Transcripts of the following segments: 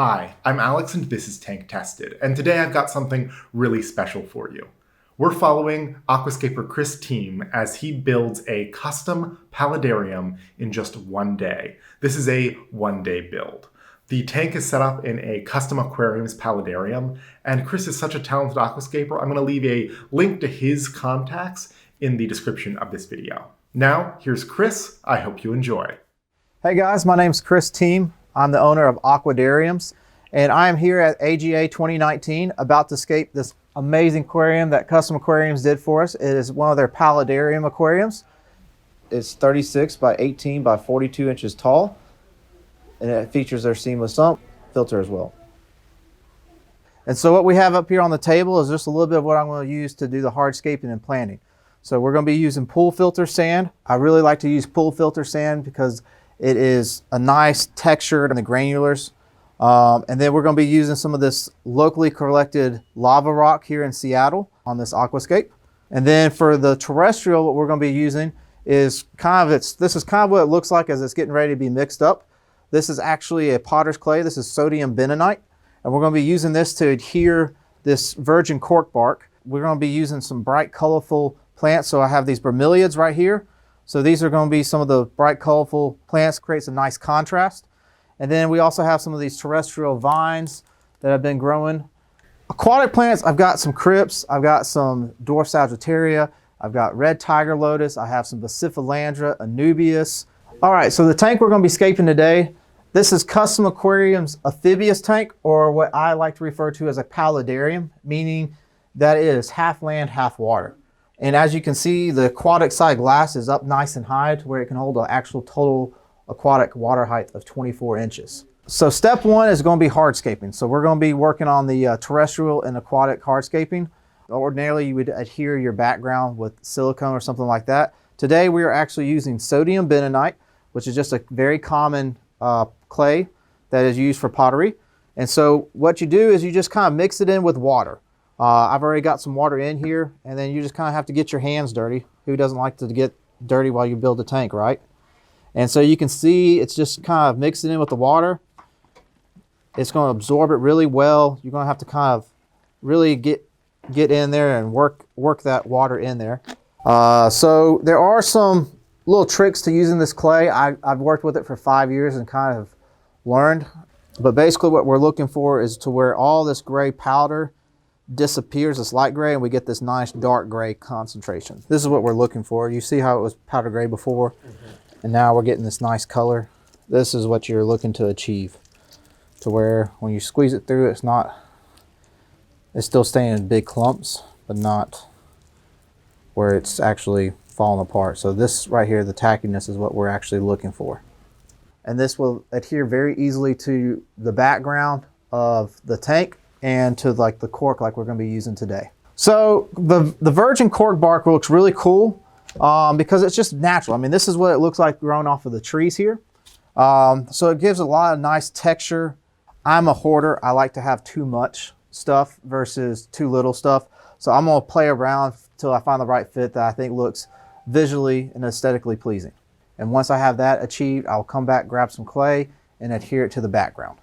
Hi, I'm Alex and this is Tank Tested, and today I've got something really special for you. We're following aquascaper Chris Teem as he builds a custom paludarium in just one day. This is a one-day build. The tank is set up in a Custom Aquariums paludarium, and Chris is such a talented aquascaper, I'm going to leave a link to his contacts in the description of this video. Now, here's Chris. I hope you enjoy. Hey guys, my name's Chris Teem. I'm the owner of Aquariums, and I am here at AGA 2019 about to scape this amazing aquarium that Custom Aquariums did for us. It is one of their Paludarium aquariums. It's 36 by 18 by 42 inches tall, and it features their seamless sump filter as well. And so what we have up here on the table is just a little bit of what I'm going to use to do the hardscaping and planting. So we're going to be using pool filter sand. I really like to use pool filter sand because it is a nice texture in the granulars. And then we're going to be using some of this locally collected lava rock here in Seattle on this aquascape. And then for the terrestrial, what we're going to be using is this is kind of what it looks like as it's getting ready to be mixed up. This is actually a potter's clay. This is sodium bentonite. And we're going to be using this to adhere this virgin cork bark. We're going to be using some bright, colorful plants. So I have these bromeliads right here. So these are going to be some of the bright, colorful plants, creates a nice contrast. And then we also have some of these terrestrial vines that have been growing. Aquatic plants, I've got some crypts, I've got some dwarf sagittaria, I've got red tiger lotus, I have some vociferandra, anubias. All right, so the tank we're going to be scaping today, this is Custom Aquariums amphibious tank, or what I like to refer to as a paludarium, meaning that it is half land, half water. And as you can see, the aquatic side glass is up nice and high to where it can hold an actual total aquatic water height of 24 inches. So step one is going to be hardscaping. So we're going to be working on the terrestrial and aquatic hardscaping. Ordinarily, you would adhere your background with silicone or something like that. Today, we are actually using sodium bentonite, which is just a very common clay that is used for pottery. And so what you do is you just kind of mix it in with water. I've already got some water in here, and then you just kind of have to get your hands dirty. Who doesn't like to get dirty while you build a tank, right? And so you can see it's just kind of mixing in with the water. It's going to absorb it really well. You're going to have to kind of really get in there and work that water in there. So there are some little tricks to using this clay. I've worked with it for 5 years and kind of learned. But basically what we're looking for is to where all this gray powder disappears, this light gray, and we get this nice dark gray concentration. This is what we're looking for. You see how it was powder gray before? And now we're getting this nice color. This is what you're looking to achieve, to where when you squeeze it through, it's still staying in big clumps, but not where it's actually falling apart. So this right here, the tackiness, is what we're actually looking for. And this will adhere very easily to the background of the tank and to like the cork like we're going to be using today. So the virgin cork bark looks really cool because it's just natural. I mean, this is what it looks like growing off of the trees here. So it gives a lot of nice texture. I'm a hoarder. I like to have too much stuff versus too little stuff. So I'm going to play around till I find the right fit that I think looks visually and aesthetically pleasing. And once I have that achieved, I'll come back, grab some clay, and adhere it to the background.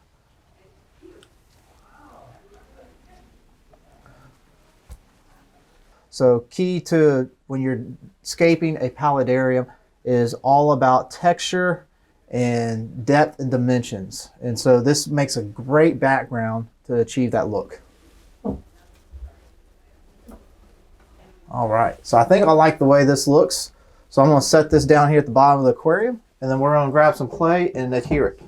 So key to when you're scaping a paludarium is all about texture and depth and dimensions. And so this makes a great background to achieve that look. All right, so I think I like the way this looks. So I'm gonna set this down here at the bottom of the aquarium, and then we're gonna grab some clay and adhere it.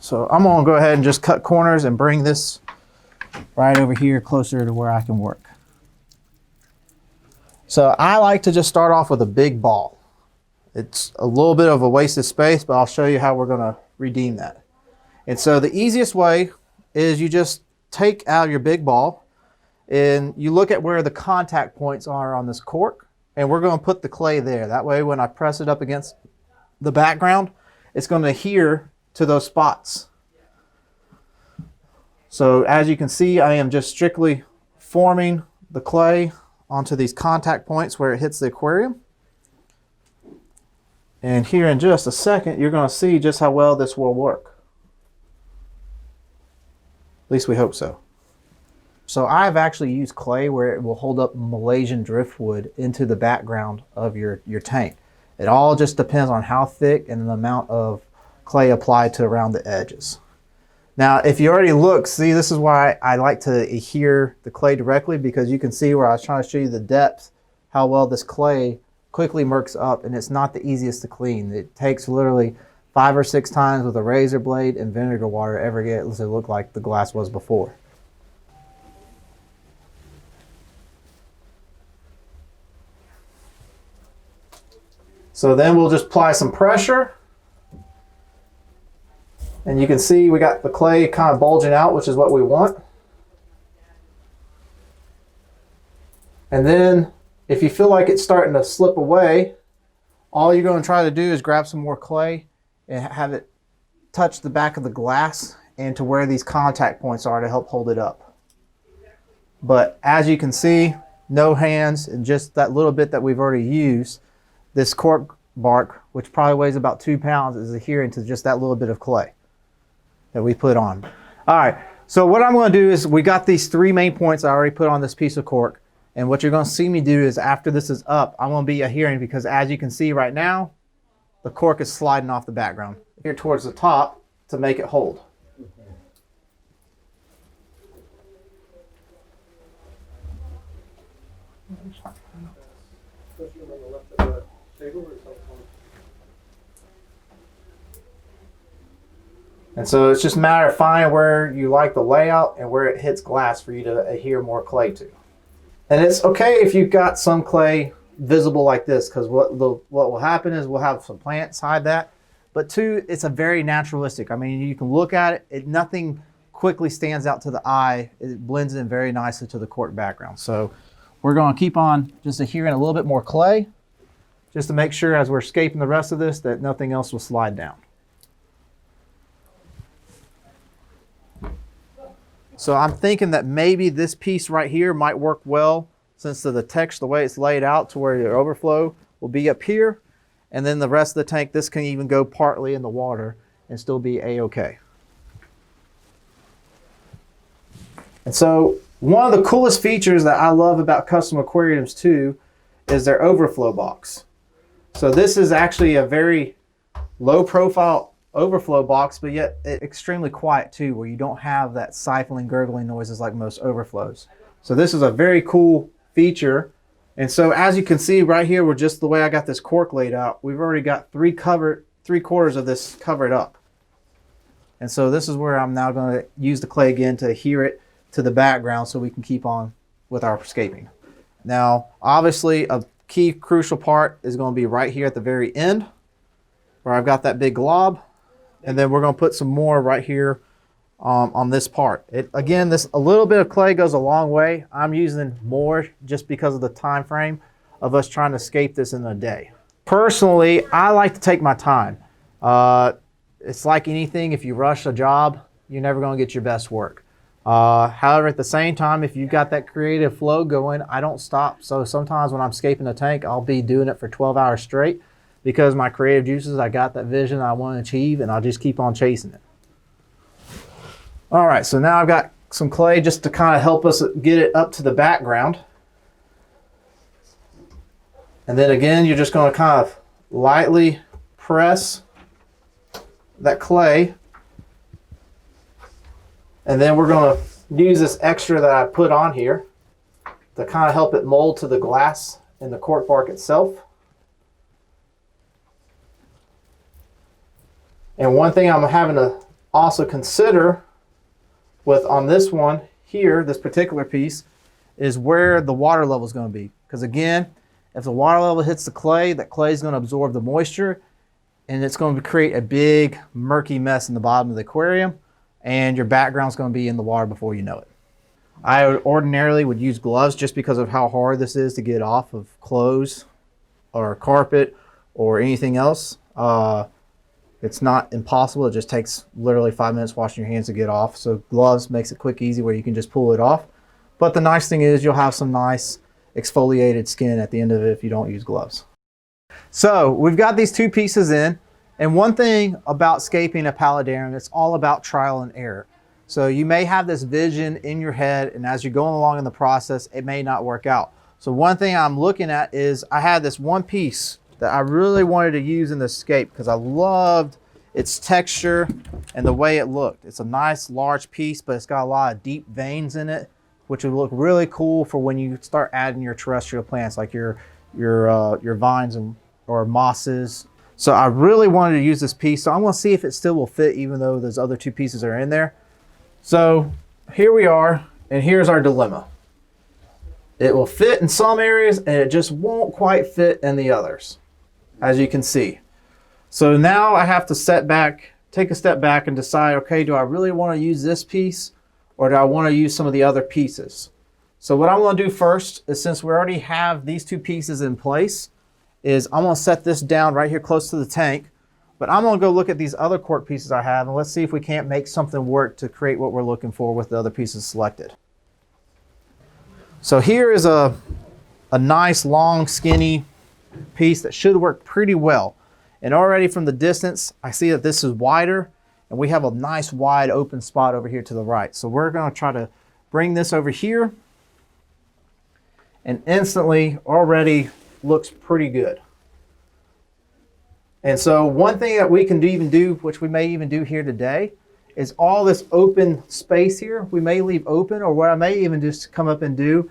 So I'm gonna go ahead and just cut corners and bring this right over here closer to where I can work. So I like to just start off with a big ball. It's a little bit of a wasted space, but I'll show you how we're gonna redeem that. And so the easiest way is you just take out your big ball and you look at where the contact points are on this cork, and we're gonna put the clay there. That way when I press it up against the background, it's gonna adhere to those spots. So as you can see, I am just strictly forming the clay onto these contact points where it hits the aquarium. And here in just a second, you're going to see just how well this will work. At least we hope so. So I've actually used clay where it will hold up Malaysian driftwood into the background of your tank. It all just depends on how thick and the amount of clay applied to around the edges. Now, if you already look, see, this is why I like to adhere the clay directly, because you can see where I was trying to show you the depth, how well this clay quickly murks up, and it's not the easiest to clean. It takes literally 5 or 6 times with a razor blade and vinegar water ever get it to look like the glass was before. So then we'll just apply some pressure. And you can see we got the clay kind of bulging out, which is what we want. And then if you feel like it's starting to slip away, all you're going to try to do is grab some more clay and have it touch the back of the glass and to where these contact points are to help hold it up. But as you can see, no hands, and just that little bit that we've already used, this cork bark, which probably weighs about 2 pounds, is adhering to just that little bit of clay that we put on. All right, so what I'm going to do is, we got these 3 main points I already put on this piece of cork, and what you're going to see me do is, after this is up, I'm going to be adhering, because as you can see right now, the cork is sliding off the background here towards the top to make it hold. And so it's just a matter of finding where you like the layout and where it hits glass for you to adhere more clay to. And it's okay if you've got some clay visible like this, because what will happen is we'll have some plants hide that. But 2, it's a very naturalistic. I mean, you can look at it, nothing quickly stands out to the eye. It blends in very nicely to the cork background. So we're going to keep on just adhering a little bit more clay, just to make sure as we're escaping the rest of this that nothing else will slide down. So I'm thinking that maybe this piece right here might work well, since of the text, the way it's laid out, to where your overflow will be up here, and then the rest of the tank, this can even go partly in the water and still be a-okay. And so one of the coolest features that I love about Custom Aquariums too is their overflow box. So this is actually a very low profile overflow box, but yet extremely quiet too, where you don't have that siphoning, gurgling noises like most overflows. So this is a very cool feature. And so as you can see right here, with just the way I got this cork laid out, we've already got 3/4 of this covered up. And so this is where I'm now going to use the clay again to adhere it to the background so we can keep on with our escaping. Now, obviously a key crucial part is going to be right here at the very end, where I've got that big glob. And then we're going to put some more right here on this part. Again, a little bit of clay goes a long way. I'm using more just because of the time frame of us trying to escape this in a day. Personally, I like to take my time. It's like anything, if you rush a job, you're never going to get your best work. However, at the same time, if you've got that creative flow going, I don't stop. So sometimes when I'm escaping the tank, I'll be doing it for 12 hours straight, because my creative juices, I got that vision I want to achieve, and I'll just keep on chasing it. All right, so now I've got some clay just to kind of help us get it up to the background. And then again, you're just going to kind of lightly press that clay. And then we're going to use this extra that I put on here to kind of help it mold to the glass and the cork bark itself. And one thing I'm having to also consider on this one here, this particular piece, is where the water level is going to be. Because again, if the water level hits the clay, that clay is going to absorb the moisture, and it's going to create a big murky mess in the bottom of the aquarium, and your background is going to be in the water before you know it. I ordinarily would use gloves just because of how hard this is to get off of clothes or carpet or anything else. It's not impossible. It just takes literally 5 minutes washing your hands to get off. So gloves makes it quick, easy, where you can just pull it off. But the nice thing is you'll have some nice exfoliated skin at the end of it if you don't use gloves. So we've got these two pieces in, and one thing about scaping a paludarium, it's all about trial and error. So you may have this vision in your head, and as you're going along in the process, it may not work out. So one thing I'm looking at is I had this one piece that I really wanted to use in the scape because I loved its texture and the way it looked. It's a nice large piece, but it's got a lot of deep veins in it, which would look really cool for when you start adding your terrestrial plants like your vines or mosses. So I really wanted to use this piece. So I'm gonna see if it still will fit even though those other two pieces are in there. So here we are, and here's our dilemma. It will fit in some areas and it just won't quite fit in the others, as you can see. So now I have to take a step back and decide, okay, do I really want to use this piece or do I want to use some of the other pieces? So what I'm going to do first is, since we already have these two pieces in place, is I'm going to set this down right here close to the tank, but I'm going to go look at these other cork pieces I have and let's see if we can't make something work to create what we're looking for with the other pieces selected. So here is a nice long skinny piece that should work pretty well. And already from the distance, I see that this is wider and we have a nice wide open spot over here to the right. So we're going to try to bring this over here, and instantly already looks pretty good. And so one thing that we can even do, which we may even do here today, is all this open space here, we may leave open, or what I may even just come up and do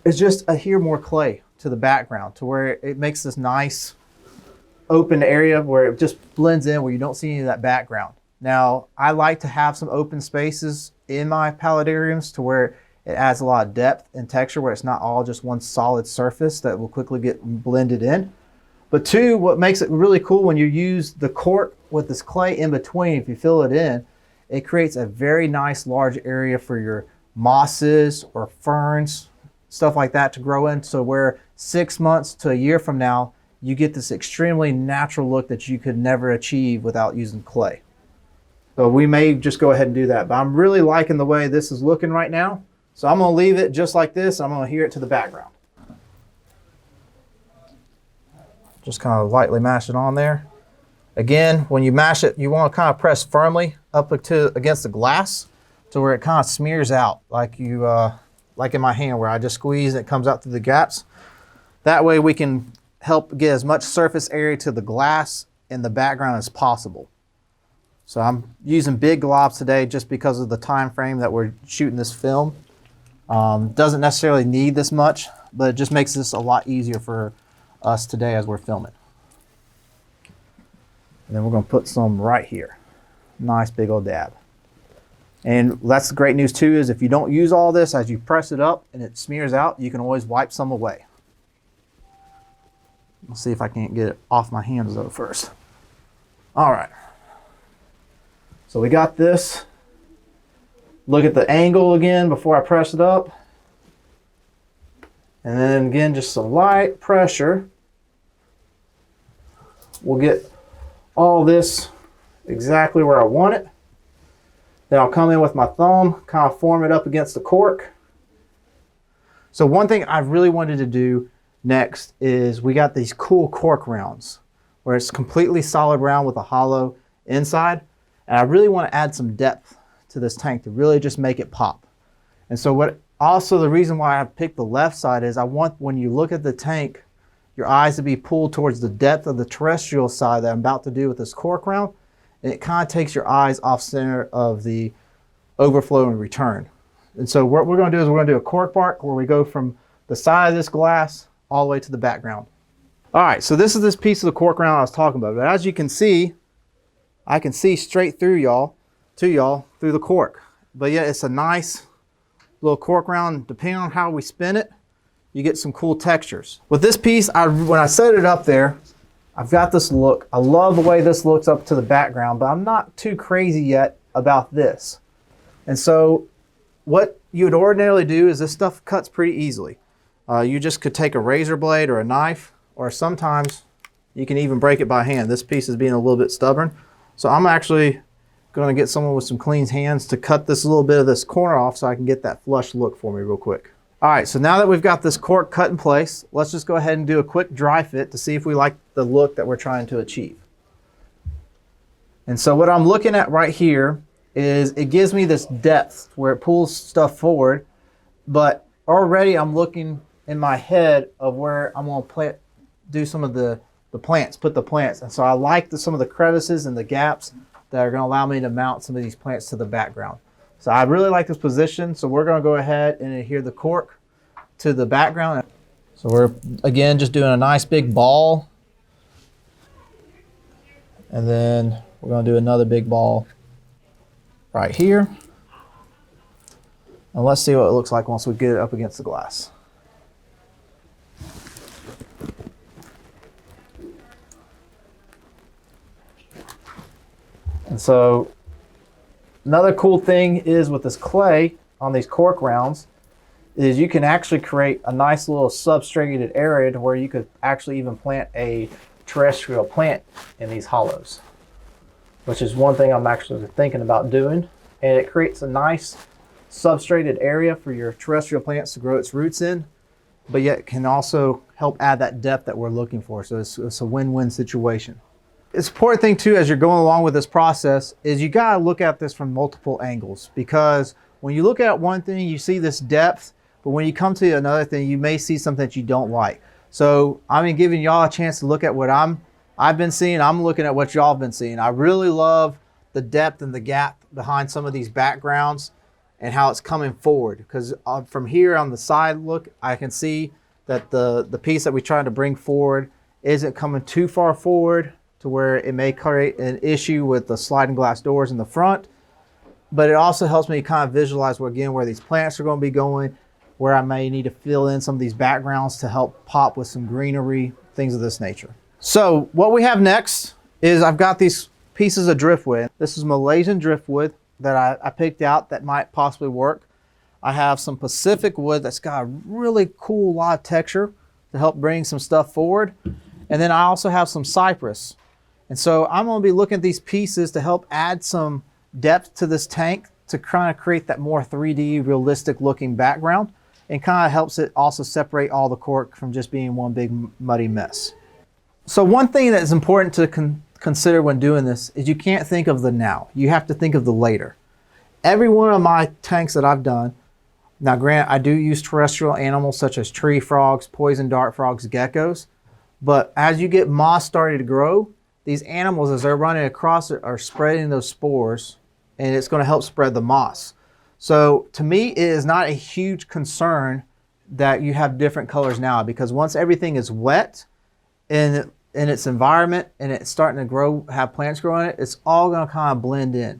is just adhere more clay to the background to where it makes this nice open area where it just blends in, where you don't see any of that background. Now, I like to have some open spaces in my paludariums to where it adds a lot of depth and texture, where it's not all just one solid surface that will quickly get blended in. But two, what makes it really cool when you use the cork with this clay in between, if you fill it in, it creates a very nice large area for your mosses or ferns, stuff like that to grow in. So where 6 months to a year from now, you get this extremely natural look that you could never achieve without using clay. So we may just go ahead and do that, but I'm really liking the way this is looking right now. So I'm gonna leave it just like this. I'm gonna adhere it to the background. Just kind of lightly mash it on there. Again, when you mash it, you want to kind of press firmly up against the glass to where it kind of smears out, like like in my hand where I just squeeze and it comes out through the gaps. That way we can help get as much surface area to the glass in the background as possible. So I'm using big globs today just because of the time frame that we're shooting this film. Doesn't necessarily need this much, but it just makes this a lot easier for us today as we're filming. And then we're going to put some right here. Nice big old dab. And that's the great news too, is if you don't use all this, as you press it up and it smears out, you can always wipe some away. Let's see if I can't get it off my hands though first. All right. So we got this. Look at the angle again before I press it up. And then again, just some light pressure. We'll get all this exactly where I want it. Then I'll come in with my thumb, kind of form it up against the cork. So one thing I really wanted to do next is we got these cool cork rounds where it's completely solid round with a hollow inside. And I really want to add some depth to this tank to really just make it pop. And so also the reason why I picked the left side is I want, when you look at the tank, your eyes to be pulled towards the depth of the terrestrial side that I'm about to do with this cork round. And it kind of takes your eyes off center of the overflow and return. And so what we're going to do is we're going to do a cork bark where we go from the side of this glass all the way to the background. All right, so this is this piece of the cork round I was talking about. But as you can see, I can see straight through y'all through the cork. But yeah, it's a nice little cork round. Depending on how we spin it, you get some cool textures. With this piece, when I set it up there, I've got this look. I love the way this looks up to the background, but I'm not too crazy yet about this. And so what you would ordinarily do is this stuff cuts pretty easily. You just could take a razor blade or a knife, or sometimes you can even break it by hand. This piece is being a little bit stubborn. So I'm actually going to get someone with some clean hands to cut this little bit of this corner off so I can get that flush look for me real quick. All right, so now that we've got this cork cut in place, let's just go ahead and do a quick dry fit to see if we like the look that we're trying to achieve. And so what I'm looking at right here is it gives me this depth where it pulls stuff forward, but already I'm looking in my head of where I'm gonna do some of the plants, put the plants. And so I like some of the crevices and the gaps that are gonna allow me to mount some of these plants to the background. So I really like this position. So we're gonna go ahead and adhere the cork to the background. So we're, again, just doing a nice big ball. And then we're gonna do another big ball right here. And let's see what it looks like once we get it up against the glass. And so another cool thing is with this clay on these cork rounds is you can actually create a nice little substrated area to where you could actually even plant a terrestrial plant in these hollows, which is one thing I'm actually thinking about doing. And it creates a nice substrated area for your terrestrial plants to grow its roots in, but yet can also help add that depth that we're looking for. So it's a win-win situation. It's an important thing too, as you're going along with this process, is you gotta look at this from multiple angles, because when you look at one thing, you see this depth, but when you come to another thing, you may see something that you don't like. So I'm giving y'all a chance to look at what I've been seeing. I'm looking at what y'all have been seeing. I really love the depth and the gap behind some of these backgrounds and how it's coming forward. Because from here on the side look, I can see that the piece that we tried to bring forward isn't coming too far forward to where it may create an issue with the sliding glass doors in the front. But it also helps me kind of visualize where these plants are going to be going, where I may need to fill in some of these backgrounds to help pop with some greenery, things of this nature. So what we have next is I've got these pieces of driftwood. This is Malaysian driftwood that I picked out that might possibly work. I have some Pacific wood that's got a really cool lot of texture to help bring some stuff forward. And then I also have some cypress. And so I'm going to be looking at these pieces to help add some depth to this tank to kind of create that more 3D realistic looking background, and kind of helps it also separate all the cork from just being one big muddy mess. So one thing that is important to consider when doing this is you can't think of the now. You have to think of the later. Every one of my tanks that I've done, now granted, I do use terrestrial animals such as tree frogs, poison dart frogs, geckos, but as you get moss starting to grow, these animals, as they're running across it, are spreading those spores, and it's going to help spread the moss. So to me, it is not a huge concern that you have different colors now, because once everything is wet in its environment and it's starting to grow, have plants grow in it, it's all going to kind of blend in.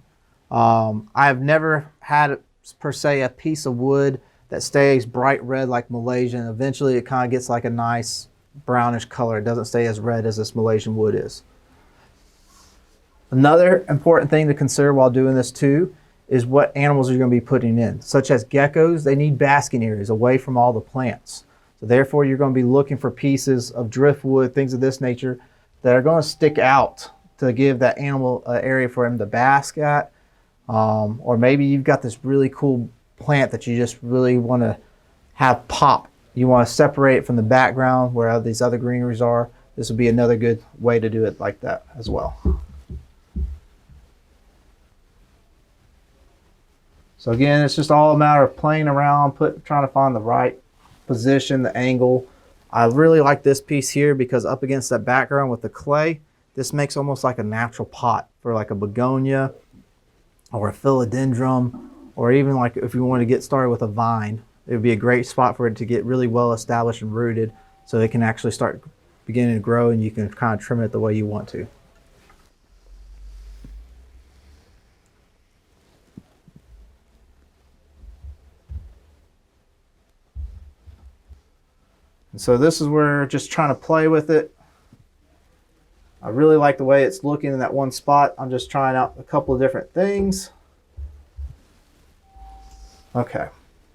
I've never had per se a piece of wood that stays bright red like Malaysian. Eventually it kind of gets like a nice brownish color. It doesn't stay as red as this Malaysian wood is. Another important thing to consider while doing this too is what animals you're going to be putting in. Such as geckos, they need basking areas away from all the plants. So therefore you're going to be looking for pieces of driftwood, things of this nature, that are going to stick out to give that animal an area for him to bask at. Or maybe you've got this really cool plant that you just really want to have pop. You want to separate it from the background where these other greeneries are. This would be another good way to do it like that as well. So again, it's just all a matter of playing around, trying to find the right position, the angle. I really like this piece here because up against that background with the clay, this makes almost like a natural pot for like a begonia or a philodendron, or even like if you want to get started with a vine, it would be a great spot for it to get really well established and rooted so it can actually start beginning to grow, and you can kind of trim it the way you want to. And so this is where just trying to play with it. I really like the way it's looking in that one spot. I'm just trying out a couple of different things. Okay,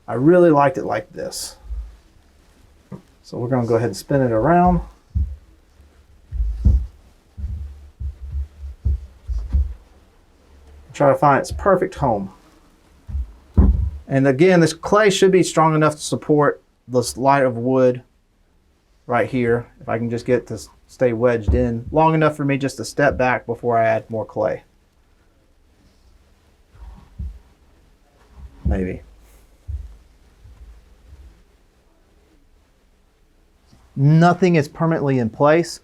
I really liked it like this. So we're going to go ahead and spin it around. Try to find its perfect home. And again, this clay should be strong enough to support this light of wood right here. If I can just get it to stay wedged in long enough for me just to step back before I add more clay. Maybe. Nothing is permanently in place.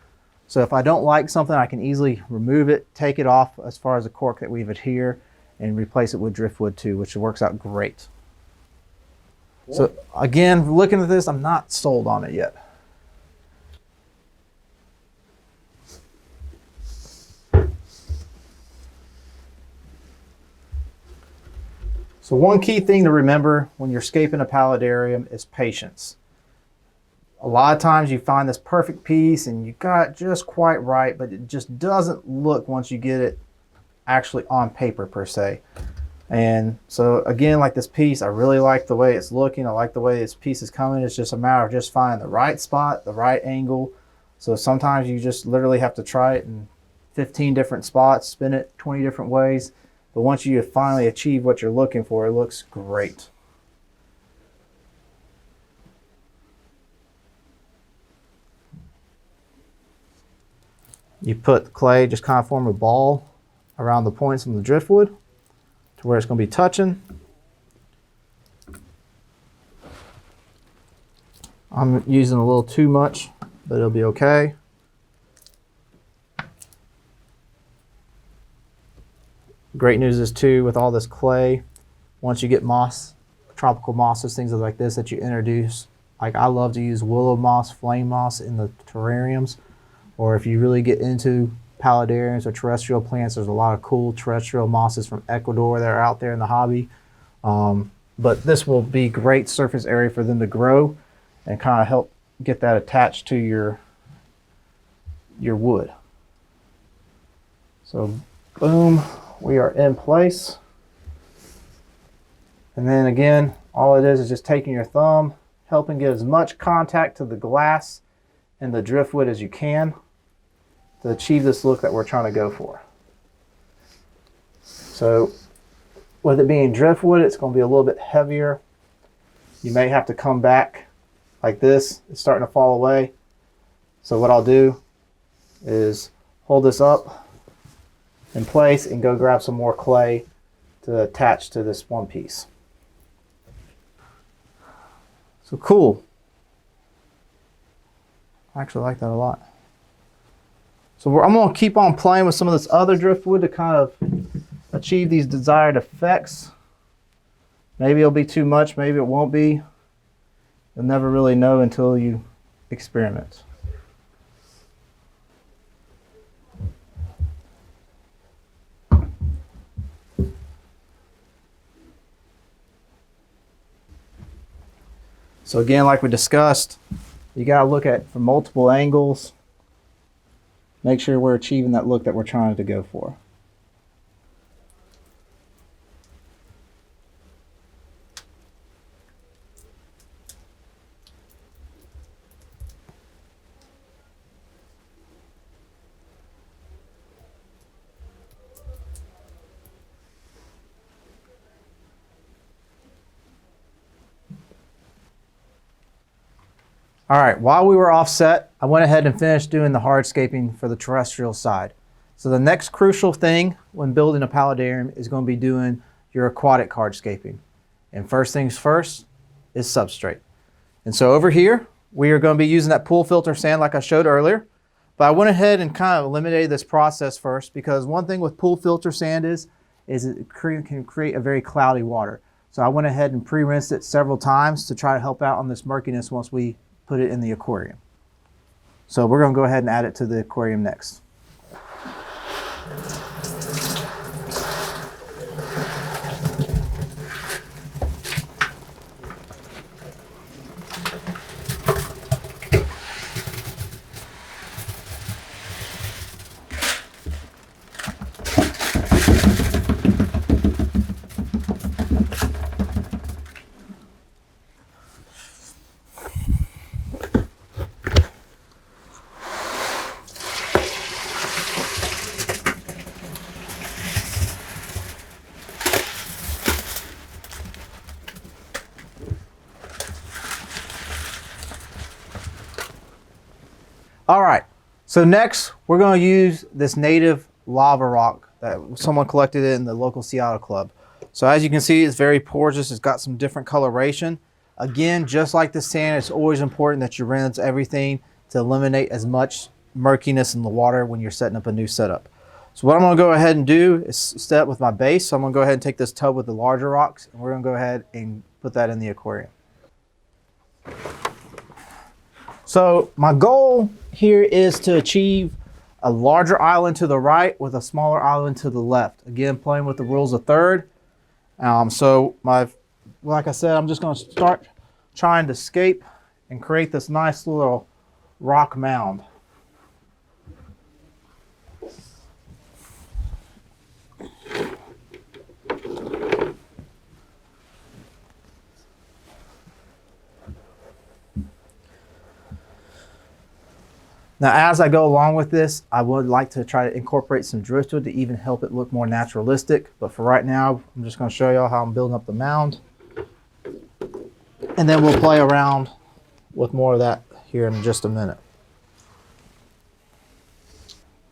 So if I don't like something, I can easily remove it, take it off as far as the cork that we've adhered, and replace it with driftwood too, which works out great. Cool. So again, looking at this, I'm not sold on it yet. So one key thing to remember when you're scaping a paludarium is patience. A lot of times you find this perfect piece and you got it just quite right, but it just doesn't look once you get it actually on paper per se. And so again, like this piece, I really like the way it's looking. I like the way this piece is coming. It's just a matter of just finding the right spot, the right angle. So sometimes you just literally have to try it in 15 different spots, spin it 20 different ways. But once you finally achieve what you're looking for, it looks great. You put the clay, just kind of form a ball around the points on the driftwood to where it's going to be touching. I'm using a little too much, but it'll be okay. Great news is too, with all this clay, once you get moss, tropical mosses, things like this that you introduce, like I love to use willow moss, flame moss in the terrariums. Or if you really get into paludariums or terrestrial plants, there's a lot of cool terrestrial mosses from Ecuador that are out there in the hobby. But this will be great surface area for them to grow and kind of help get that attached to your wood. So boom, we are in place. And then again, all it is just taking your thumb, helping get as much contact to the glass and the driftwood as you can to achieve this look that we're trying to go for. So with it being driftwood, it's going to be a little bit heavier. You may have to come back like this. It's starting to fall away. So what I'll do is hold this up in place and go grab some more clay to attach to this one piece. So cool. I actually like that a lot. So I'm going to keep on playing with some of this other driftwood to kind of achieve these desired effects. Maybe it'll be too much, maybe it won't be. You'll never really know until you experiment. So again, like we discussed, you got to look at from multiple angles. Make sure we're achieving that look that we're trying to go for. All right, while we were offset, I went ahead and finished doing the hardscaping for the terrestrial side. So the next crucial thing when building a paludarium is going to be doing your aquatic hardscaping. And first things first is substrate. And so over here, we are going to be using that pool filter sand like I showed earlier. But I went ahead and kind of eliminated this process first because one thing with pool filter sand is it can create a very cloudy water. So I went ahead and pre-rinsed it several times to try to help out on this murkiness once we put it in the aquarium. So we're going to go ahead and add it to the aquarium next. All right, so next we're going to use this native lava rock that someone collected in the local Seattle club. So as you can see, it's very porous. It's got some different coloration. Again, just like the sand, it's always important that you rinse everything to eliminate as much murkiness in the water when you're setting up a new setup. So what I'm going to go ahead and do is set up with my base. So I'm going to go ahead and take this tub with the larger rocks, and we're going to go ahead and put that in the aquarium. So my goal here is to achieve a larger island to the right with a smaller island to the left. Again, playing with the rules of third. Like I said, I'm just going to start trying to scape and create this nice little rock mound. Now, as I go along with this, I would like to try to incorporate some driftwood to even help it look more naturalistic. But for right now, I'm just going to show y'all how I'm building up the mound. And then we'll play around with more of that here in just a minute.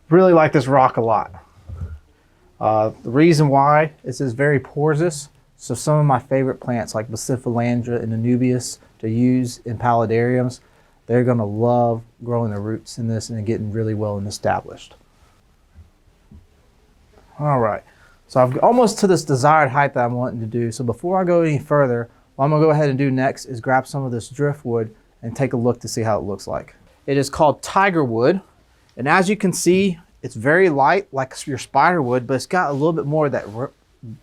Really like this rock a lot. The reason why is it's very porous. So some of my favorite plants like Passiflora and Anubias to use in paludariums, they're going to love growing their roots in this and getting really well established. All right, so I've almost to this desired height that I'm wanting to do. So before I go any further, what I'm going to go ahead and do next is grab some of this driftwood and take a look to see how it looks like. It is called tiger wood, and as you can see, it's very light like your spider wood, but it's got a little bit more of that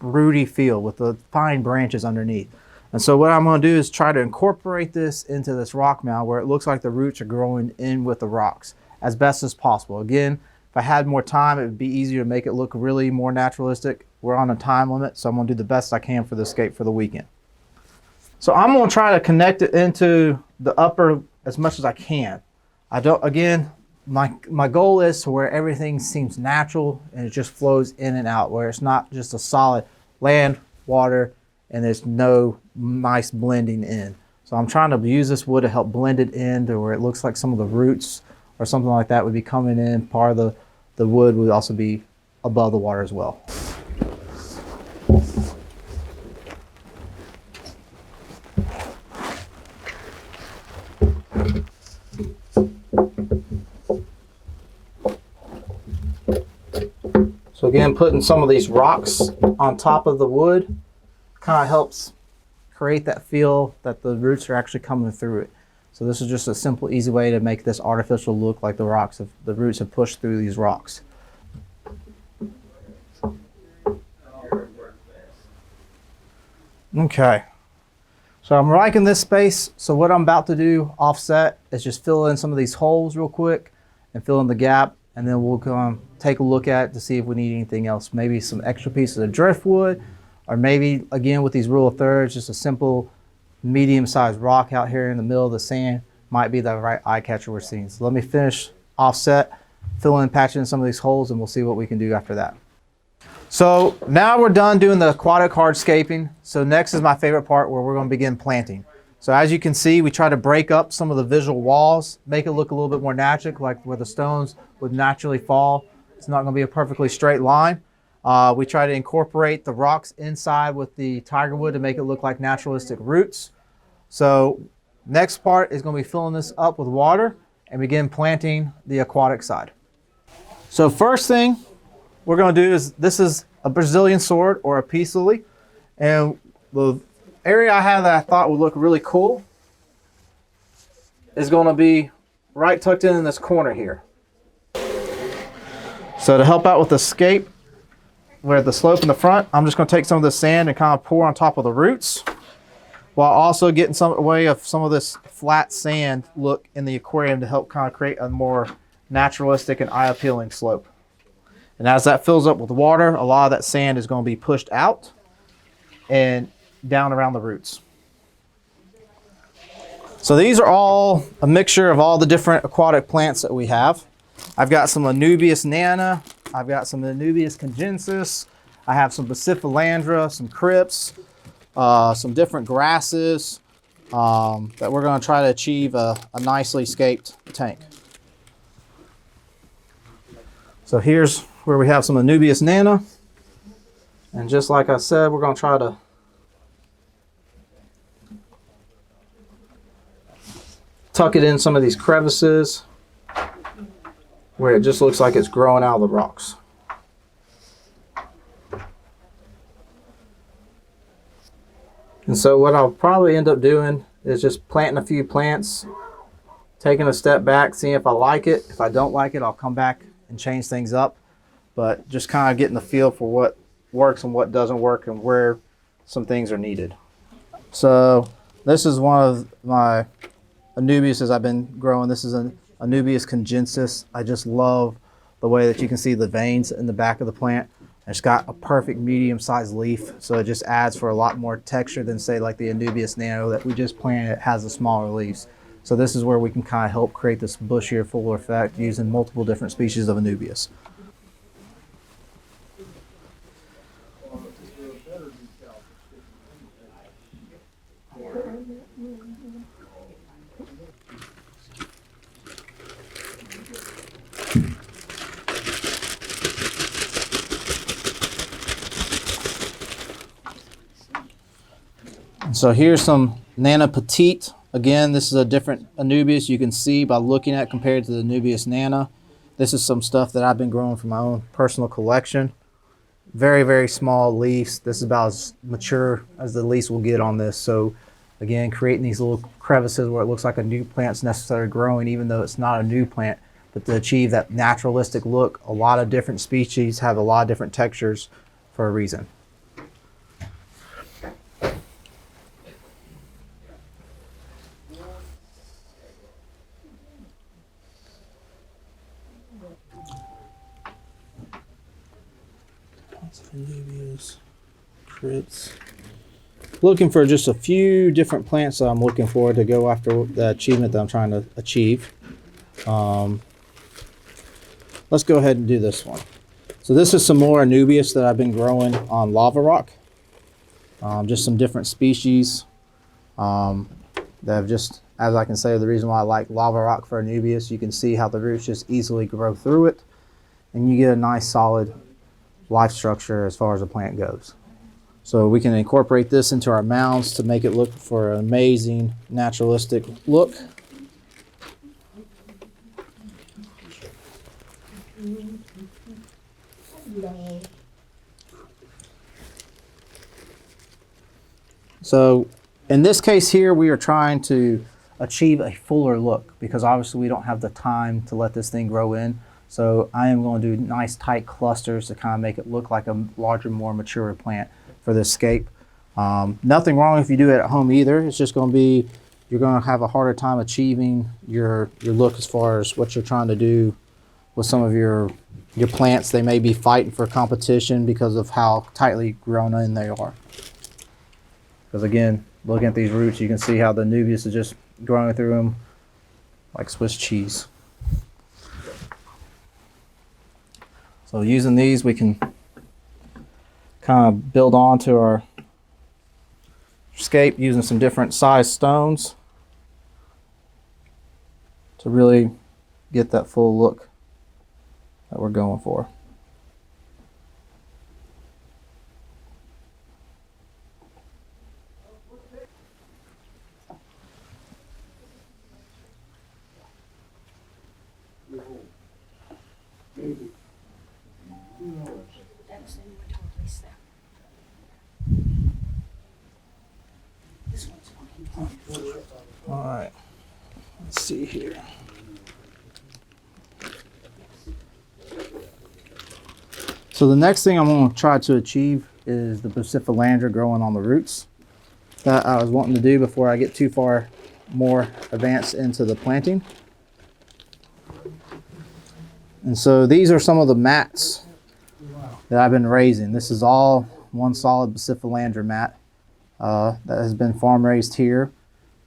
rooty feel with the fine branches underneath. And so what I'm going to do is try to incorporate this into this rock mound where it looks like the roots are growing in with the rocks as best as possible. Again, if I had more time, it would be easier to make it look really more naturalistic. We're on a time limit, so I'm going to do the best I can for the escape for the weekend. So I'm going to try to connect it into the upper as much as I can. My goal is to where everything seems natural and it just flows in and out, where it's not just a solid land, water, and there's no nice blending in. So I'm trying to use this wood to help blend it in to where it looks like some of the roots or something like that would be coming in. Part of the wood would also be above the water as well. So again, putting some of these rocks on top of the wood kind of helps create that feel that the roots are actually coming through it. So this is just a simple, easy way to make this artificial look like the roots have pushed through these rocks. Okay, so I'm liking this space. So what I'm about to do offset is just fill in some of these holes real quick and fill in the gap, and then we'll come take a look at it to see if we need anything else. Maybe some extra pieces of driftwood, or maybe, again, with these rule of thirds, just a simple medium-sized rock out here in the middle of the sand might be the right eye catcher we're seeing. So let me finish offset, fill in, patch in some of these holes, and we'll see what we can do after that. So now we're done doing the aquatic hardscaping. So next is my favorite part where we're going to begin planting. So as you can see, we try to break up some of the visual walls, make it look a little bit more natural, like where the stones would naturally fall. It's not going to be a perfectly straight line. We try to incorporate the rocks inside with the tiger wood to make it look like naturalistic roots. So next part is going to be filling this up with water and begin planting the aquatic side. So first thing we're going to do is, this is a Brazilian sword or a peace lily. And the area I have that I thought would look really cool is going to be right tucked in this corner here. So to help out with the scape, where the slope in the front, I'm just going to take some of this sand and kind of pour on top of the roots, while also getting some way of some of this flat sand look in the aquarium to help kind of create a more naturalistic and eye-appealing slope. And as that fills up with water, a lot of that sand is going to be pushed out and down around the roots. So these are all a mixture of all the different aquatic plants that we have. I've got some Anubias nana, I've got some Anubias congensis, I have some Passiflora, some crypts, some different grasses that we're going to try to achieve a nicely scaped tank. So here's where we have some Anubias nana. And just like I said, we're going to try to tuck it in some of these crevices where it just looks like it's growing out of the rocks. And so what I'll probably end up doing is just planting a few plants, taking a step back, seeing if I like it. If I don't like it, I'll come back and change things up. But just kind of getting the feel for what works and what doesn't work and where some things are needed. So this is one of my Anubias I've been growing. This is an Anubias congensis. I just love the way that you can see the veins in the back of the plant. It's got a perfect medium-sized leaf, so it just adds for a lot more texture than, say, like the Anubias nano that we just planted. It has the smaller leaves. So this is where we can kind of help create this bushier, fuller effect using multiple different species of Anubias. So here's some Nana Petite. Again, this is a different Anubias you can see by looking at compared to the Anubias Nana. This is some stuff that I've been growing for my own personal collection. Very, very small leaves. This is about as mature as the leaves will get on this. So again, creating these little crevices where it looks like a new plant's necessarily growing, even though it's not a new plant. But to achieve that naturalistic look, a lot of different species have a lot of different textures for a reason. Anubias, crits. Looking for just a few different plants that I'm looking for to go after the achievement that I'm trying to achieve. Let's go ahead and do this one. So this is some more Anubias that I've been growing on lava rock. Just some different species that have just, as I can say, the reason why I like lava rock for Anubias, you can see how the roots just easily grow through it, and you get a nice solid life structure as far as the plant goes. So we can incorporate this into our mounds to make it look for an amazing naturalistic look. So in this case here, we are trying to achieve a fuller look because obviously we don't have the time to let this thing grow in. So I am going to do nice tight clusters to kind of make it look like a larger, more mature plant for this scape. Nothing wrong if you do it at home either. It's just going to be, you're going to have a harder time achieving your look as far as what you're trying to do with some of your plants. They may be fighting for competition because of how tightly grown in they are. Because again, looking at these roots, you can see how the Anubias is just growing through them like Swiss cheese. So using these, we can kind of build on to our scape using some different size stones to really get that full look that we're going for. All right, let's see here. So the next thing I'm going to try to achieve is the Bucephalandra growing on the roots that I was wanting to do before I get too far more advanced into the planting. And so these are some of the mats that I've been raising. This is all one solid Bucephalandra mat that has been farm raised here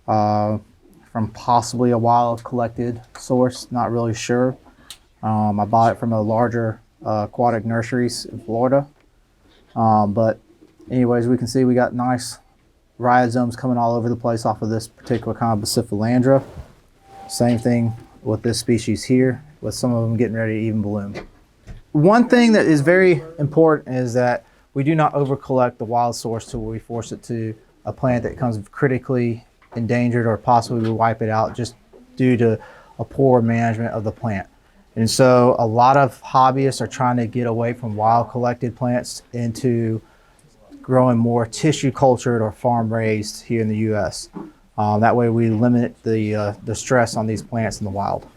from possibly a wild collected source, not really sure. I bought it from a larger aquatic nurseries in Florida. But anyways, we can see we got nice rhizomes coming all over the place off of this particular kind of Bucephalandra. Same thing with this species here, with some of them getting ready to even bloom. One thing that is very important is that we do not over collect the wild source till we force it to a plant that becomes critically endangered, or possibly we wipe it out just due to a poor management of the plant. And so a lot of hobbyists are trying to get away from wild collected plants into growing more tissue cultured or farm raised here in the U.S. That way we limit the stress on these plants in the wild.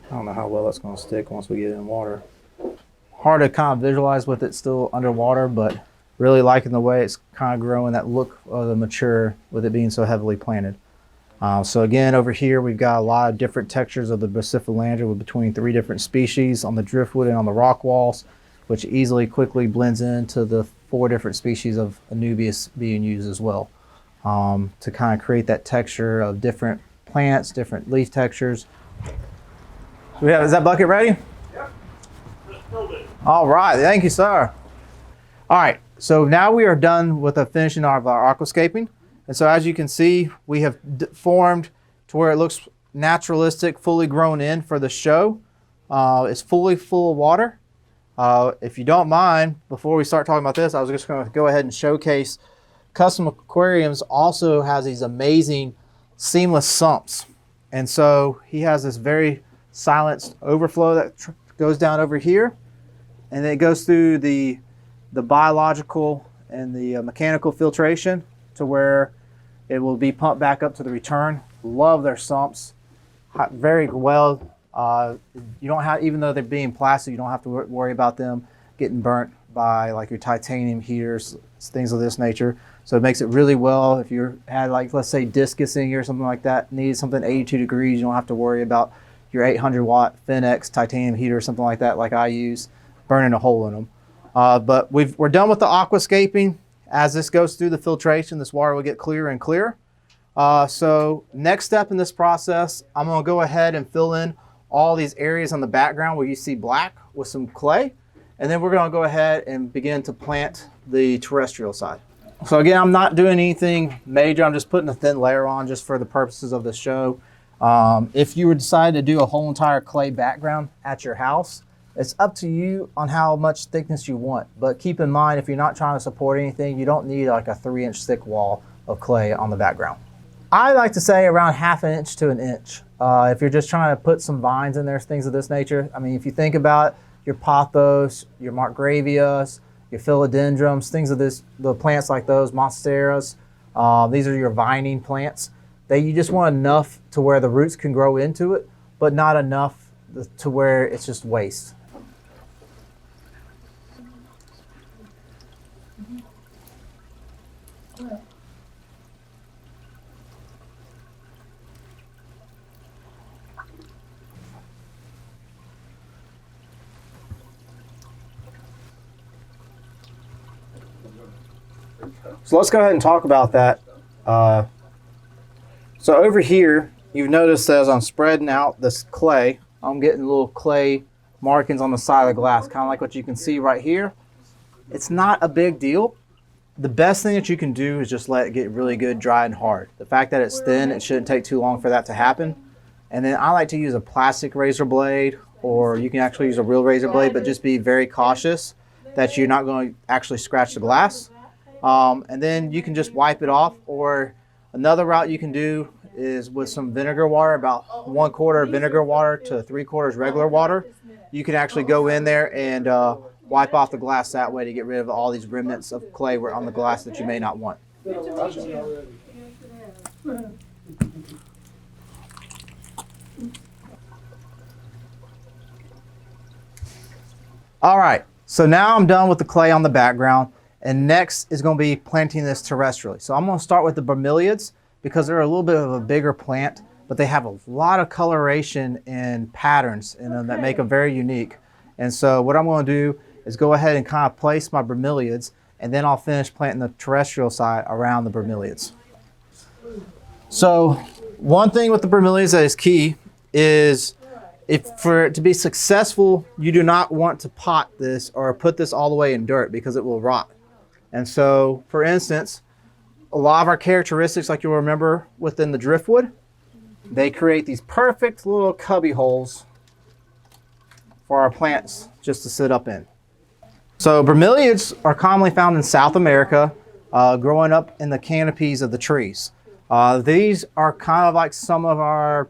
I don't know how well it's going to stick once we get it in water. Hard to kind of visualize with it still underwater, but really liking the way it's kind of growing, that look of the mature with it being so heavily planted. So again, over here we've got a lot of different textures of the Bucephalandra with between 3 different species on the driftwood and on the rock walls, which easily quickly blends into the 4 different species of Anubias being used as well, to kind of create that texture of different plants, different leaf textures. So is that bucket ready? Yep. Just filled it. All right, thank you, sir. All right, so now we are done with the finishing of our aquascaping. And so as you can see, we have formed to where it looks naturalistic, fully grown in for the show. It's fully full of water. If you don't mind, before we start talking about this, I was just going to go ahead and showcase Custom Aquariums also has these amazing seamless sumps. And so he has this very silenced overflow that goes down over here, and then it goes through the biological and the mechanical filtration to where it will be pumped back up to the return. Love their sumps, very well. You don't have, even though they're being plastic, you don't have to worry about them getting burnt by like your titanium heaters, things of this nature. So it makes it really well. If you had, like, let's say discus in here or something like that, needed something 82 degrees, you don't have to worry about your 800 watt Finex titanium heater or something like that, like I use, burning a hole in them. But we're done with the aquascaping. As this goes through the filtration, this water will get clearer and clearer. So next step in this process, I'm going to go ahead and fill in all these areas on the background where you see black with some clay. And then we're going to go ahead and begin to plant the terrestrial side. So again, I'm not doing anything major. I'm just putting a thin layer on just for the purposes of the show. If you would decide to do a whole entire clay background at your house, it's up to you on how much thickness you want. But keep in mind, if you're not trying to support anything, you don't need like a 3-inch thick wall of clay on the background. I like to say around 1/2 inch to 1 inch. If you're just trying to put some vines in there, things of this nature. I mean, if you think about your pothos, your markgravias, your philodendrons, things of this, the plants like those, monsteras, these are your vining plants. You just want enough to where the roots can grow into it, but not enough to where it's just waste. So let's go ahead and talk about that. So over here, you've noticed as I'm spreading out this clay, I'm getting little clay markings on the side of the glass, kind of like what you can see right here. It's not a big deal. The best thing that you can do is just let it get really good, dry, and hard. The fact that it's thin, it shouldn't take too long for that to happen. And then I like to use a plastic razor blade, or you can actually use a real razor blade, but just be very cautious that you're not going to actually scratch the glass. And then you can just wipe it off, or another route you can do is with some vinegar water, about 1/4 vinegar water to 3/4 regular water. You can actually go in there and wipe off the glass that way to get rid of all these remnants of clay on the glass that you may not want. All right, so now I'm done with the clay on the background, and next is going to be planting this terrestrially. So I'm going to start with the bromeliads because they're a little bit of a bigger plant, but they have a lot of coloration and patterns in them that make them very unique. And so what I'm going to do is go ahead and kind of place my bromeliads, and then I'll finish planting the terrestrial side around the bromeliads. So one thing with the bromeliads that is key is for it to be successful, you do not want to pot this or put this all the way in dirt because it will rot. And so, for instance, a lot of our characteristics, like you'll remember within the driftwood, they create these perfect little cubby holes for our plants just to sit up in. So bromeliads are commonly found in South America, growing up in the canopies of the trees. These are kind of like some of our,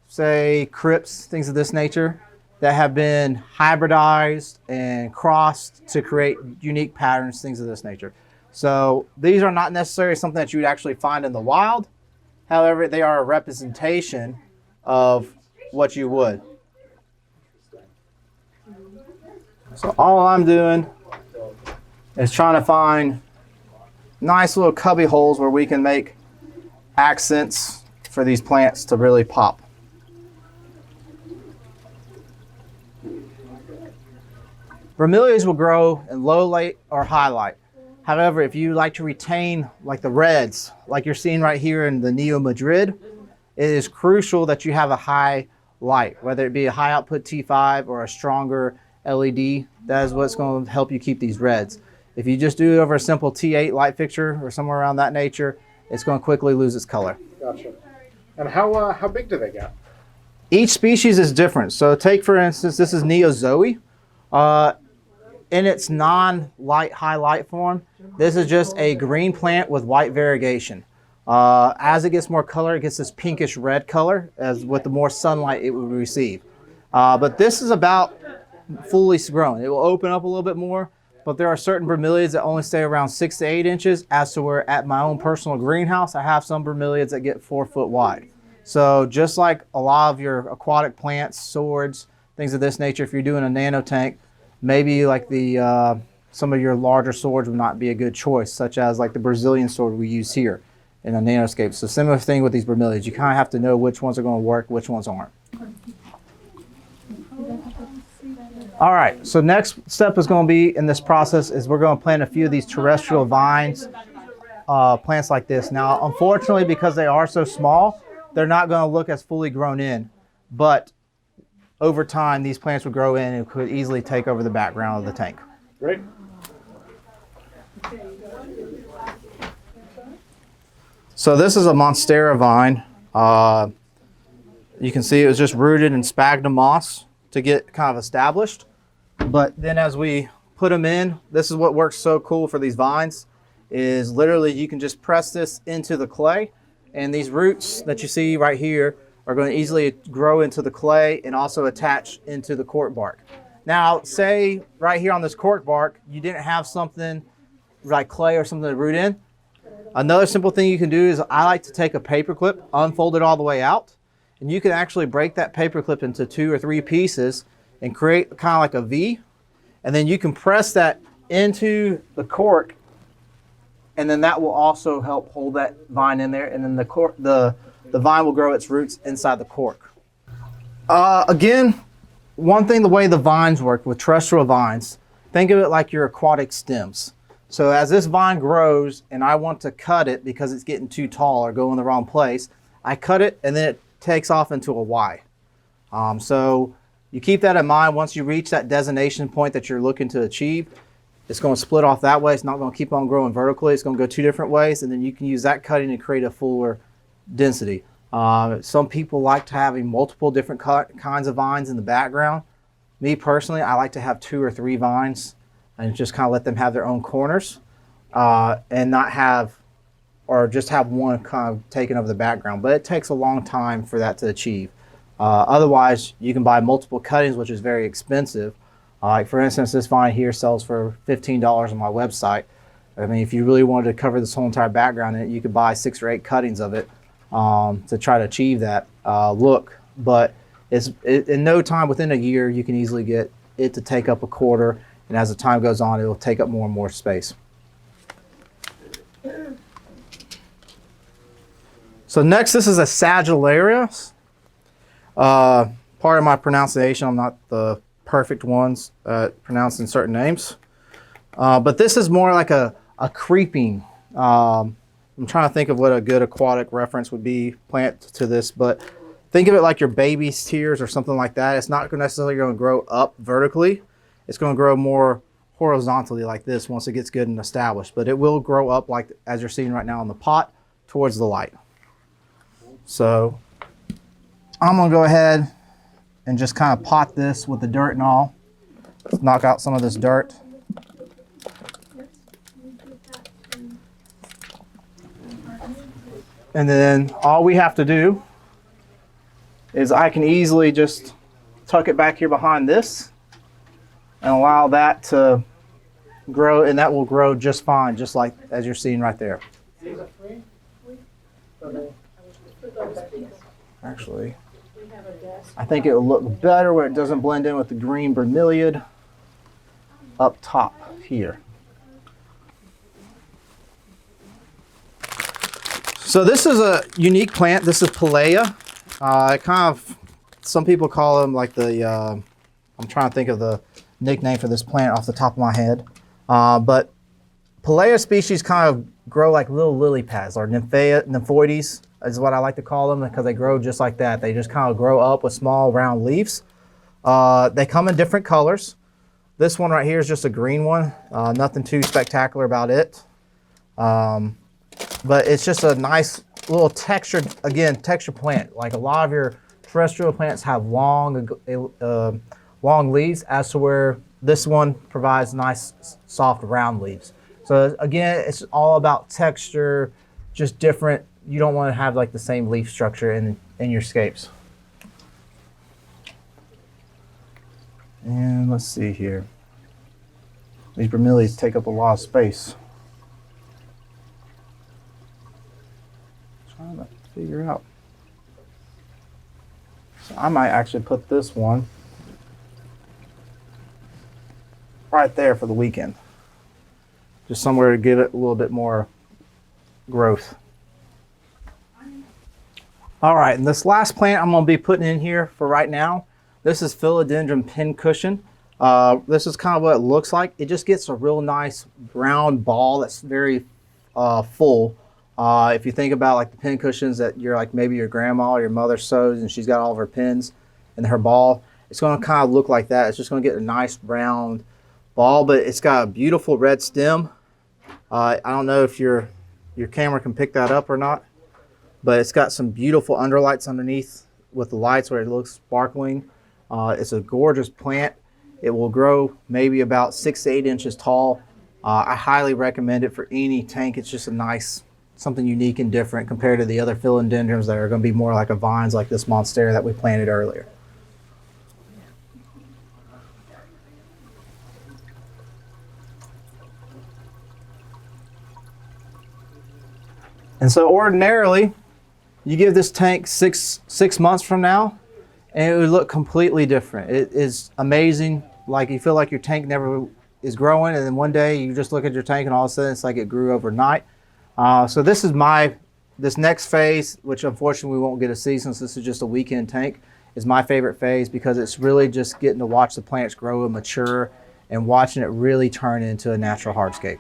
say, crypts, things of this nature, that have been hybridized and crossed to create unique patterns, things of this nature. So these are not necessarily something that you would actually find in the wild. However, they are a representation of what you would. So all I'm doing is trying to find nice little cubby holes where we can make accents for these plants to really pop. Bromeliads will grow in low light or high light. However, if you like to retain like the reds, like you're seeing right here in the Neo Madrid, it is crucial that you have a high light, whether it be a high output T5 or a stronger LED. That is what's going to help you keep these reds. If you just do it over a simple T8 light fixture or somewhere around that nature, it's going to quickly lose its color. Gotcha. And how big do they get? Each species is different. So take, for instance, this is Neozoe. In its non-light, high light form, this is just a green plant with white variegation. As it gets more color, it gets this pinkish red color, as with the more sunlight it will receive. But this is about fully grown. It will open up a little bit more, but there are certain bromeliads that only stay around 6 to 8 inches, as to where at my own personal greenhouse, I have some bromeliads that get 4 foot wide. So just like a lot of your aquatic plants, swords, things of this nature, if you're doing a nano tank, maybe like the some of your larger swords would not be a good choice, such as like the Brazilian sword we use here in a nanoscape. So similar thing with these bromeliads. You kind of have to know which ones are going to work, which ones aren't. All right, so next step is going to be in this process is we're going to plant a few of these terrestrial vines, plants like this. Now, unfortunately, because they are so small, they're not going to look as fully grown in, but over time, these plants would grow in and could easily take over the background of the tank. Great. So this is a Monstera vine. You can see it was just rooted in sphagnum moss to get kind of established. But then as we put them in, this is what works so cool for these vines, is literally you can just press this into the clay, and these roots that you see right here are going to easily grow into the clay and also attach into the cork bark. Now, say right here on this cork bark, you didn't have something like clay or something to root in. Another simple thing you can do is I like to take a paper clip, unfold it all the way out, and you can actually break that paper clip into 2 or 3 pieces and create kind of like a V, and then you can press that into the cork, and then that will also help hold that vine in there, and then the vine will grow its roots inside the cork. Again, one thing, the way the vines work with terrestrial vines, think of it like your aquatic stems. So as this vine grows and I want to cut it because it's getting too tall or going the wrong place, I cut it and then it takes off into a Y. So you keep that in mind. Once you reach that designation point that you're looking to achieve, it's going to split off that way. It's not going to keep on growing vertically. It's going to go 2 different ways, and then you can use that cutting to create a fuller density. Some people like to having multiple different kinds of vines in the background. Me personally, I like to have 2 or 3 vines and just kind of let them have their own corners, and not have, or just have one kind of taken over the background. But it takes a long time for that to achieve. Otherwise, you can buy multiple cuttings, which is very expensive. Like for instance, this vine here sells for $15 on my website. I mean, if you really wanted to cover this whole entire background in it, you could buy 6 or 8 cuttings of it to try to achieve that look. But in no time, within a year, you can easily get it to take up a quarter, and as the time goes on, it will take up more and more space. So next, this is a Sagillarius. Part of my pronunciation, I'm not the perfect ones pronouncing certain names. But this is more like a creeping, I'm trying to think of what a good aquatic reference would be, plant to this, but think of it like your baby's tears or something like that. It's not necessarily going to grow up vertically. It's going to grow more horizontally like this once it gets good and established. But it will grow up like as you're seeing right now in the pot towards the light. So I'm going to go ahead and just kind of pot this with the dirt and all. Let's knock out some of this dirt. And then all we have to do is I can easily just tuck it back here behind this and allow that to grow, and that will grow just fine, just like as you're seeing right there. Actually, I think it will look better where it doesn't blend in with the green bromeliad up top here. So this is a unique plant. This is Palea. Some people call them like the, I'm trying to think of the nickname for this plant off the top of my head. But Palea species kind of grow like little lily pads, or nymphoides is what I like to call them, because they grow just like that. They just kind of grow up with small round leaves. They come in different colors. This one right here is just a green one. Nothing too spectacular about it. But it's just a nice little textured, again, textured plant. Like a lot of your terrestrial plants have long leaves, as to where this one provides nice, soft, round leaves. So again, it's all about texture, just different. You don't want to have like the same leaf structure in your scapes. And let's see here. These bromeliads take up a lot of space. Trying to figure out. So I might actually put this one right there for the weekend. Just somewhere to give it a little bit more growth. All right, and this last plant I'm going to be putting in here for right now, this is Philodendron pincushion. This is kind of what it looks like. It just gets a real nice round ball that's very full. If you think about like the pin cushions that you're like maybe your grandma or your mother sews and she's got all of her pins in her ball, it's going to kind of look like that. It's just going to get a nice round ball, but it's got a beautiful red stem. I don't know if your camera can pick that up or not, but it's got some beautiful underlights underneath with the lights where it looks sparkling. It's a gorgeous plant. It will grow maybe about 6 to 8 inches tall. I highly recommend it for any tank. It's just a nice, something unique and different compared to the other philodendrons that are going to be more like a vines like this monstera that we planted earlier. And so ordinarily, you give this tank six months from now, and it would look completely different. It is amazing. Like you feel like your tank never is growing, and then one day you just look at your tank and all of a sudden it's like it grew overnight. So this is this next phase, which unfortunately we won't get to see since this is just a weekend tank, is my favorite phase because it's really just getting to watch the plants grow and mature and watching it really turn into a natural hardscape.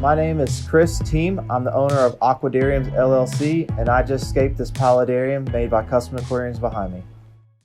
My name is Chris Teem. I'm the owner of Aquariums LLC, and I just scaped this Paludarium made by Custom Aquariums behind me.